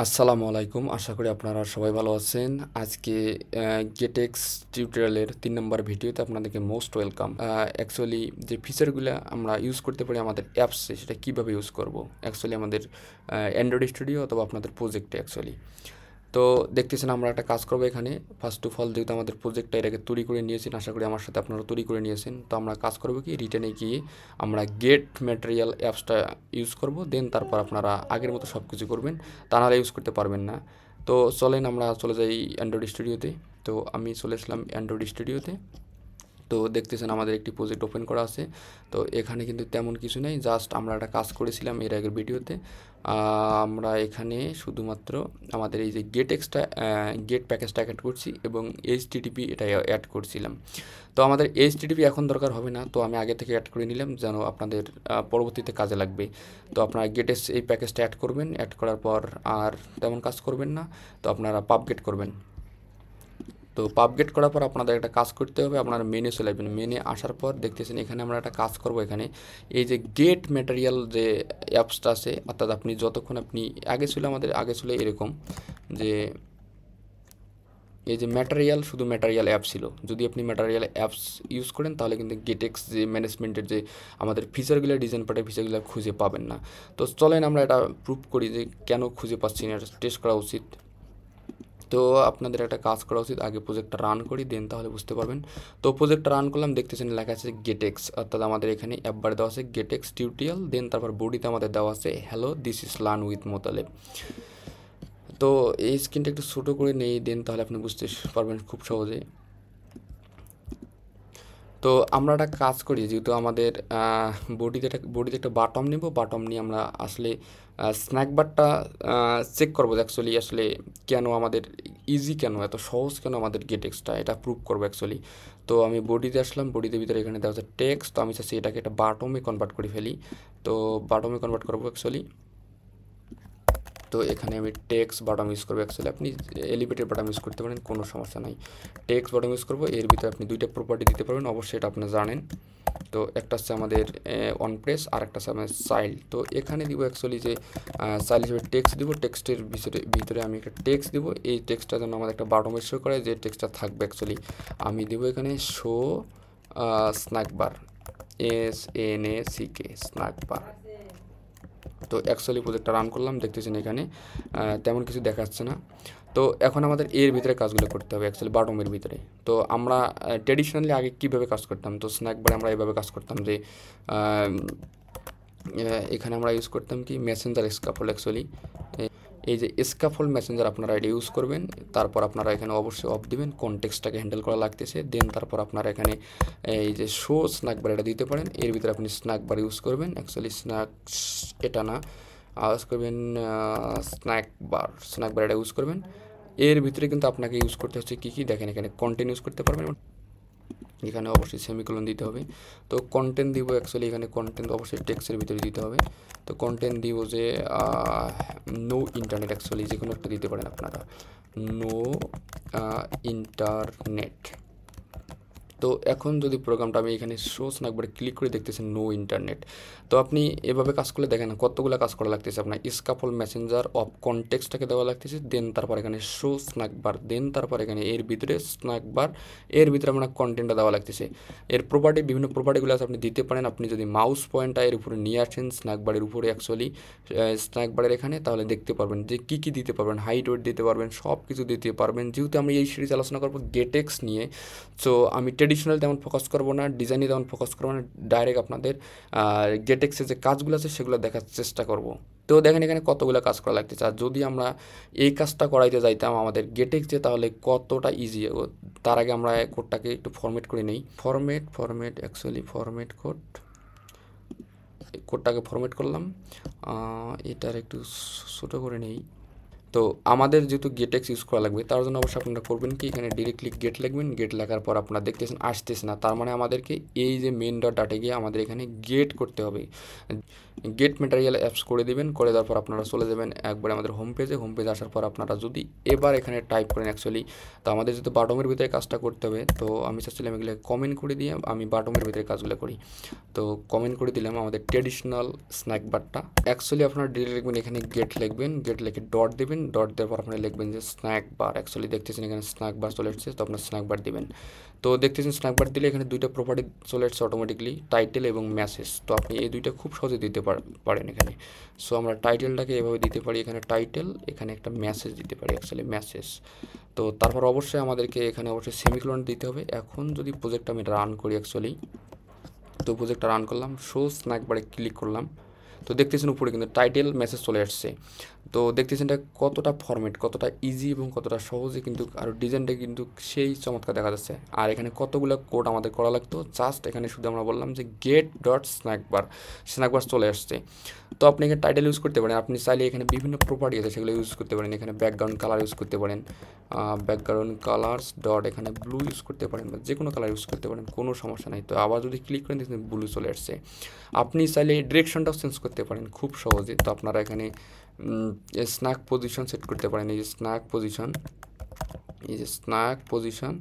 আসসালামু আলাইকুম। আশা করি আপনারা সবাই ভালো আছেন। আজকে গেটেক্স টিউটোরিয়ালের ৩ নম্বর ভিডিওতে আপনাদেরকে মোস্ট ওয়েলকাম। অ্যাকচুয়ালি যে ফিচারগুলা আমরা ইউজ করতে পারি আমাদের অ্যাপসে সেটা কীভাবে ইউজ করব? অ্যাকচুয়ালি আমাদের অ্যান্ড্রয়েড স্টুডিও অথবা আপনাদের প্রজেক্টে অ্যাকচুয়ালি। তো দেখতেছেন আমরা একটা কাজ করবো এখানে। ফার্স্ট অফ অল যেহেতু আমাদের প্রজেক্টটা এর আগে তৈরি করে নিয়েছেন, আশা করি আমার সাথে আপনারা তৈরি করে নিয়েছেন। তো আমরা কাজ করবো কি রিটার্নে গিয়ে আমরা গেট ম্যাটেরিয়াল অ্যাপসটা ইউজ করব, দেন তারপর আপনারা আগের মতো সব কিছু করবেন, তা নাহলে ইউজ করতে পারবেন না। তো চলেন আমরা চলে যাই অ্যান্ড্রয়েড স্টুডিওতে। তো আমি চলে আসলাম অ্যান্ড্রয়েড স্টুডিওতে। তো দেখতেছেন আমাদের একটি প্রজেক্ট ওপেন করা আছে। তো এখানে কিন্তু তেমন কিছু নেই, জাস্ট আমরা একটা কাজ করেছিলাম এর আগের ভিডিওতে। আমরা এখানে শুধুমাত্র আমাদের এই যে গেট প্যাকেজটা অ্যাড করছি এবং এইচটিটিপি এটা অ্যাড করছিলাম। তো আমাদের এইচটিটিপি এখন দরকার হবে না, তো আমি আগে থেকে অ্যাড করে নিলাম যেন আপনাদের পরবর্তীতে কাজে লাগবে। তো আপনারা গেটেস এই প্যাকেজটা অ্যাড করবেন, অ্যাড করার পর আর তেমন কাজ করবেন না, তো আপনারা পাবগেট করবেন। তো পাবগেট করার পর আপনাদের একটা কাজ করতে হবে, আপনারা মেনে চলে আসবেন। মেনে আসার পর দেখতেছেন এখানে আমরা একটা কাজ করব। এখানে এই যে গেট ম্যাটেরিয়াল যে অ্যাপসটা আছে, অর্থাৎ আপনি যতক্ষণ আপনি আগে ছিল এরকম যে এই যে ম্যাটেরিয়াল, শুধু ম্যাটেরিয়াল অ্যাপ ছিল। যদি আপনি ম্যাটেরিয়াল অ্যাপস ইউজ করেন তাহলে কিন্তু গেটেক্স যে ম্যানেজমেন্টের যে আমাদের ফিচারগুলো ডিজাইন পার্টের ফিচারগুলো খুঁজে পাবেন না। তো চলেন আমরা এটা প্রুভ করি যে কেন খুঁজে পাচ্ছি না, এটা টেস্ট করা উচিত। তো আপনাদের একটা কাজ করা উচিত, আগে প্রজেক্টটা রান করি, দেন তাহলে বুঝতে পারবেন। তো প্রজেক্টটা রান করলাম, দেখতেছেন লেখা আছে গেটেক্স, অর্থাৎ আমাদের এখানে অ্যাপবার দেওয়া আছে গেটেক্স টিউটোরিয়াল, দেন তারপর বডিতে আমাদের দেওয়া আছে hello this is learn with Motaleb. তো এই স্ক্রিনটা একটু ছোটো করে নেই, দেন তাহলে আপনি বুঝতে পারবেন খুব সহজে। তো আমরা একটা কাজ করি, যেহেতু আমাদের বডিতে একটা বাটম নেব, বাটম নিয়ে আমরা আসলে স্ন্যাক বারটা চেক করবো অ্যাকচুয়ালি আসলে কেন আমাদের ইজি, কেন এত সহজ, কেন আমাদের গেটেক্সটা এটা প্রুভ করবো অ্যাকচুয়ালি। তো আমি বডিতে আসলাম, বডিতে ভিতরে এখানে দেওয়া হচ্ছে টেক্সট, তো আমি চাচ্ছি এটাকে একটা বাটমে কনভার্ট করে ফেলি। তো বাটমে কনভার্ট করবো অ্যাকচুয়ালি। তো এখানে আমি টেক্সট বাটম ইউজ করবো অ্যাকচুয়ালি, আপনি এলিভেটেড বাটম ইউজ করতে পারেন, কোনো সমস্যা নাই। টেক্সট বাটম ইউজ করবো, এর ভিতরে আপনি দুইটা প্রপার্টি দিতে পারবেন, অবশ্যই এটা আপনি জানেন। তো একটা হচ্ছে আমাদের অন প্রেস, আর একটা হচ্ছে আমাদের চাইল্ড। তো এখানে দিব অ্যাকচুয়ালি যে চাইল্ড হিসেবে টেক্সট দিব, টেক্সটের ভিতরে আমি একটা টেক্সট দিব। এই টেক্সটটা যেন আমাদের একটা বাটমে শো করে, যে টেক্সটটা থাকবে অ্যাকচুয়ালি আমি দিব এখানে শো স্ন্যাক বার, SNACK স্ন্যাক বার। তো অ্যাকচুয়ালি প্রজেক্টটা রান করলাম, দেখতেছেন এখানে তেমন কিছু দেখাচ্ছে না। তো এখন আমাদের এর ভিতরে কাজগুলো করতে হবে অ্যাকচুয়ালি বাটমের ভিতরে। তো আমরা ট্রেডিশনালি আগে কীভাবে কাজ করতাম, তো স্ন্যাক বারে আমরা এভাবে কাজ করতাম যে এখানে আমরা ইউজ করতাম কি মেসেঞ্জার স্কাফোল্ড অ্যাকচুয়ালি। এই যে স্কাফোল্ড মেসেঞ্জার আপনারা এটা ইউজ করবেন, তারপর আপনারা এখানে অবশ্যই অফ দিবেন, কনটেক্সটটাকে হ্যান্ডেল করা লাগতেছে। দেন তারপর আপনারা এখানে এই যে শো স্ন্যাক বার এটা দিতে পারেন, এর ভিতরে আপনি স্ন্যাক বার ইউজ করবেন অ্যাকচুয়ালি, এটা না ইউজ করবেন স্ন্যাক বার এটা ইউজ করবেন। এর ভিতরে কিন্তু আপনাকে ইউজ করতে হচ্ছে কী কী দেখেন, এখানে কন্টেন্ট ইউজ করতে পারবেন, এখানে অবশ্যই সেমিকোলন দিতে হবে। তো কন্টেন্ট দিব অ্যাকচুয়ালি, এখানে কন্টেন্ট অবশ্যই টেক্সটের ভিতরে দিতে হবে। তো কন্টেন্ট দিব যে নো ইন্টারনেট, অ্যাকচুয়ালি যে কোনো একটা দিতে পারেন আপনারা, নো ইন্টারনেট। তো এখন যদি প্রোগ্রামটা আমি এখানে শো একবার ক্লিক করে দেখতেছেন নো ইন্টারনেট। তো আপনি এভাবে কাজ করলে দেখেন কতগুলো কাজ করা লাগতেছে, আপনার স্কাফল মেসেঞ্জার অফ কনটেক্সটটাকে দেওয়া লাগতেছে, দেন তারপর এখানে শো স্ন্যাক বার, দেন তারপর এখানে এর ভিতরে স্ন্যাক বার, এর ভিতরে আপনার কন্টেন্টটা দেওয়া লাগতেছে। এর প্রপার্টি বিভিন্ন প্রপার্টিগুলো আছে আপনি দিতে পারেন। আপনি যদি মাউস পয়েন্টটা এর উপরে নিয়ে আসেন স্ন্যাক বারের উপরে অ্যাকচুয়ালি স্ন্যাক বারের এখানে, তাহলে দেখতে পারবেন যে কী কী দিতে পারবেন, হাইট ওয়েট দিতে পারবেন, সব কিছু দিতে পারবেন। যেহেতু আমি এই সিরিজ আলোচনা করবো গেটেক্স নিয়ে, সো আমি ট্রেডিশনাল তেমন ফোকাস করবো না, ডিজাইনে তেমন ফোকাস করবো না, ডাইরেক্ট আপনাদের গেটেক্সের যে কাজগুলো আছে সেগুলো দেখার চেষ্টা করব। তো দেখেন এখানে কতগুলো কাজ করা লাগতেছে, আর যদি আমরা এই কাজটা করাইতে যাইতাম আমাদের গেটেক্সে তাহলে কতটা ইজি। তার আগে আমরা কোডটাকে একটু ফরম্যাট করে নেই, ফরম্যাট অ্যাকচুয়ালি ফরম্যাট কোডটাকে ফরম্যাট করলাম, এটার একটু ছোটো করে নেই। তো আমাদের যেহেতু গেটেক্স ইউজ করা লাগবে, তার জন্য অবশ্যই আপনারা করবেন কি এখানে ডিরেক্টলি গেট লিখবেন, গেট লেখার পর আপনারা দেখতেছেন আসতেছে না, তার মানে আমাদেরকে এই যে মেন ডট ডাটে গিয়ে আমাদের এখানে গেট করতে হবে, গেট ম্যাটেরিয়াল অ্যাপস করে দেবেন। করে দেওয়ার পর আপনারা চলে যাবেন একবারে আমাদের হোম পেজে আসার পর আপনারা যদি এবার এখানে টাইপ করেন অ্যাকচুয়ালি, তো আমাদের যেহেতু বাটমের ভিতরে কাজটা করতে হবে, তো আমি চাচ্ছিলাম এগুলো কমেন্ট করে দিয়ে আমি বাটমের ভিতরে কাজগুলো করি। তো কমেন্ট করে দিলাম আমাদের ট্রেডিশনাল স্ন্যাক বারটা। অ্যাকচুয়ালি আপনারা ডিরেক্ট লিখবেন, এখানে গেট লিখবেন, গেট লিখে ডট দেবেন, ডট দেওয়ার পর আপনি লিখবেন যে স্ন্যাক বার। অ্যাকচুয়ালি দেখতেছেন এখানে স্ন্যাক বার চলে এসেছে, তো আপনার স্ন্যাক বার দিবেন। তো দেখতেছেন স্ন্যাক বার দিলে এখানে দুইটা প্রপার্টি চলে এসেছে অটোমেটিকলি, টাইটেল এবং মেসেজ। তো আপনি এই দুইটা খুব সহজে দিতে পারেন এখানে। সো আমরা টাইটেলটাকে এভাবে দিতে পারি, এখানে টাইটেল, এখানে একটা মেসেজ দিতে পারি, অ্যাকচুয়ালি মেসেজ। তো তারপর অবশ্যই আমাদেরকে এখানে অবশ্যই সেমিকোলন দিতে হবে। এখন যদি প্রজেক্টটা আমি রান করি অ্যাকচুয়ালি, তো প্রজেক্টটা রান করলাম, শো স্ন্যাক বারে ক্লিক করলাম, তো দেখতেছেন উপরে কিন্তু টাইটেল মেসেজ চলে আসছে। তো দেখতেছেন এটা কতটা ফরম্যাট, কতটা ইজি এবং কতটা সহজে কিন্তু, আর ডিজাইনটা কিন্তু সেই চমৎকার দেখা যাচ্ছে। আর এখানে কতগুলো কোড আমাদের করা লাগতো, জাস্ট এখানে শুধু আমরা বললাম যে গেট ডট স্ন্যাকবার চলে আসছে। তো আপনি এখানে টাইটেল ইউজ করতে পারেন, আপনি চাইলে এখানে বিভিন্ন প্রপার্টি আছে সেগুলো ইউজ করতে পারেন। এখানে ব্যাকগ্রাউন্ড কালার ইউজ করতে পারেন, ব্যাকগ্রাউন্ড কালার্স ডট এখানে ব্লু ইউজ করতে পারেন, বা যে কোনো কালার ইউজ করতে পারেন, কোনো সমস্যা নেই। তো আবার যদি ক্লিক করেন দেখবেন ব্লু চলে আসছে। আপনি চাইলে ডিরেকশনটাও চেঞ্জ করতে পারেন খুব সহজে। তো আপনারা এখানে স্ন্যাক পজিশন সেট করতে পারেন, এই যে স্ন্যাক পজিশন,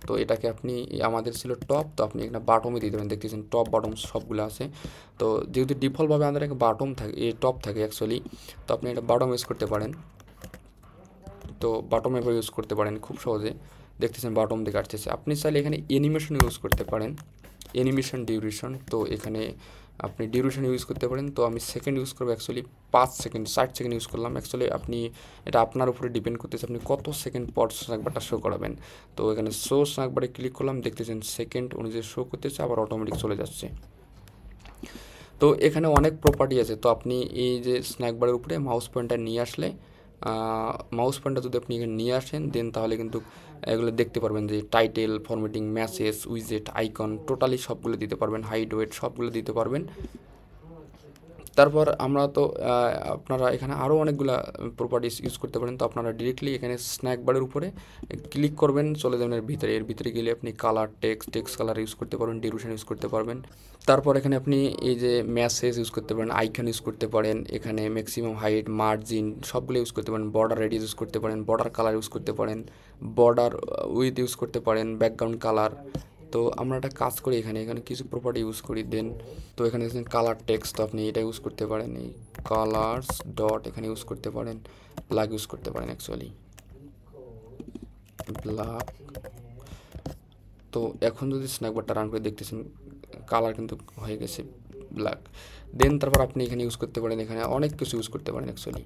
তো এটাকে আপনি, আমাদের ছিল টপ, তো আপনি এখানে বাটমে দিয়ে দেবেন। দেখতেছেন টপ বটম সবগুলো আছে। তো যেহেতু ডিফল্টভাবে আমাদের একটা বাটম থাকে, এই টপ থাকে অ্যাকচুয়ালি, তো আপনি এটা বাটম ইউজ করতে পারেন। তো বাটম এভাবে ইউজ করতে পারেন খুব সহজে। দেখতেছেন বাটম দিকে আসতেছে। আপনি চাইলে এখানে অ্যানিমেশন ইউজ করতে পারেন, অ্যানিমেশন ডিউরেশন। তো এখানে আপনি ডিউরেশন ইউজ করতে পারেন। তো আমি সেকেন্ড ইউজ করবো অ্যাকচুয়ালি 5 সেকেন্ড, 60 সেকেন্ড ইউজ করলাম। অ্যাকচুয়ালি আপনি এটা আপনার উপরে ডিপেন্ড করতেছে আপনি কত সেকেন্ড পর স্ন্যাকবারটা শো করাবেন। তো এখানে শো স্ন্যাকবারে ক্লিক করলাম, দেখতেছেন সেকেন্ড অনুযায়ী শো করতেছে, আবার অটোমেটিক চলে যাচ্ছে। তো এখানে অনেক প্রপার্টি আছে। তো আপনি এই যে স্ন্যাকবারের উপরে মাউস পয়েন্টার নিয়ে আসলে, মাউস পয়েন্টার যদি আপনি এখানে নিয়ে আসেন দেন তাহলে কিন্তু এগুলো দেখতে পারবেন যে টাইটেল, ফরম্যাটিং, মেসেজ, উইজেট, আইকন, টোটালি সবগুলো দিতে পারবেন, হাইট, ওয়েট সবগুলো দিতে পারবেন। তারপর আমরা তো আপনারা এখানে আরও অনেকগুলা প্রপার্টিস ইউজ করতে পারেন। তো আপনারা ডিরেক্টলি এখানে স্ন্যাক বারের উপরে ক্লিক করবেন, চলে যাবেন এর ভিতরে গেলে আপনি কালার, টেক্সট কালার ইউজ করতে পারবেন, ডিউরেশন ইউজ করতে পারবেন। তারপর এখানে আপনি এই যে মেসেজ ইউজ করতে পারেন, আইকন ইউজ করতে পারেন, এখানে ম্যাক্সিমাম হাইট, মার্জিন সবগুলো ইউজ করতে পারেন, বর্ডার রেডিউস ইউজ করতে পারেন, বর্ডার কালার ইউজ করতে পারেন, বর্ডার উইথ ইউজ করতে পারেন, ব্যাকগ্রাউন্ড কালার। তো আমরা একটা কাজ করি, এখানে কিছু প্রপার্টি ইউজ করি দেন। তো এখানে দেখছেন কালার টেক্সট, তো আপনি এটা ইউজ করতে পারেন, এই কালার্স ডট এখানে ইউজ করতে পারেন, ব্ল্যাক ইউজ করতে পারেন অ্যাকচুয়ালি ব্ল্যাক। তো এখন যদি স্ন্যাকবারটা রান করে দেখতেছেন কালার কিন্তু হয়ে গেছে ব্ল্যাক। দেন তারপর আপনি এখানে ইউজ করতে পারেন, এখানে অনেক কিছু ইউজ করতে পারেন অ্যাকচুয়ালি।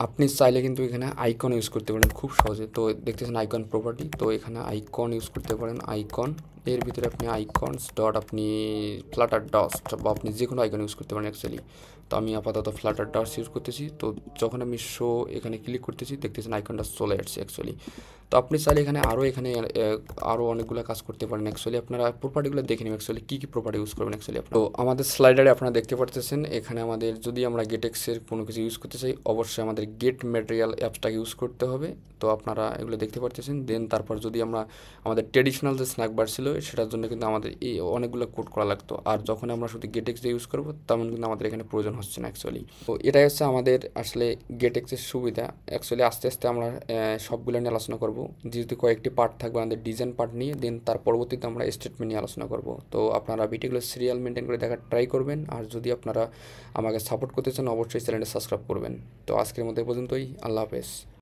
আপনি চাইলে কিন্তু এখানে আইকন ইউজ করতে পারেন খুব সহজে। তো দেখতেছেন আইকন প্রপার্টি, তো এখানে আইকন ইউজ করতে পারেন, আইকন এর ভিতরে আপনি আইকনস ডট আপনি ফ্লাটার ডস্ট বা আপনি যে কোনো আইকন ইউজ করতে পারেন অ্যাকচুয়ালি। তো আমি আপাতত ফ্লাটার ডস্ট ইউজ করতেছি। তো যখন আমি শো এখানে ক্লিক করতেছি দেখতেছেন আইকনটা চলে আসছে অ্যাকচুয়ালি। তো আপনি চাইলে আরও অনেকগুলো কাজ করতে পারেন অ্যাকচুয়ালি। আপনারা প্রপার্টিগুলো দেখে নেবেন অ্যাকচুয়ালি কী প্রপার্টি ইউজ করবেন অ্যাকচুয়ালি। তো আমাদের স্লাইডারে আপনারা দেখতে পারতেছেন এখানে আমাদের যদি আমরা গেটেক্সের কোনো কিছু ইউজ করতে চাই অবশ্যই আমাদের গেট ম্যাটেরিয়াল অ্যাপসটাকে ইউজ করতে হবে। তো আপনারা এগুলো দেখতে পারতেছেন। দেন তারপর যদি আমরা আমাদের ট্রেডিশনাল যে স্ন্যাকবার ছিল সেটার জন্য কিন্তু আমাদের এই অনেকগুলো কোড করা লাগতো, আর যখন আমরা শুধু গেটেক্স দিয়ে ইউজ করবো তেমন কিন্তু আমাদের এখানে প্রয়োজন হচ্ছে না অ্যাকচুয়ালি। তো এটাই হচ্ছে আমাদের আসলে গেটেক্সের সুবিধা অ্যাকচুয়ালি। আস্তে আস্তে আমরা সবগুলো নিয়ে আলোচনা করব, যেহেতু কয়েকটি পার্ট থাকবে আমাদের ডিজাইন পার্ট নিয়ে, দেন তার পরবর্তীতে আমরা স্টেটমেন্ট নিয়ে আলোচনা করব। তো আপনারা ভিডিওগুলো সিরিয়াল মেনটেন করে দেখার ট্রাই করবেন, আর যদি আপনারা আমাকে সাপোর্ট করতে চান অবশ্যই চ্যানেলটা সাবস্ক্রাইব করবেন। তো আজকের মতো পর্যন্তই, আল্লাহ হাফেজ।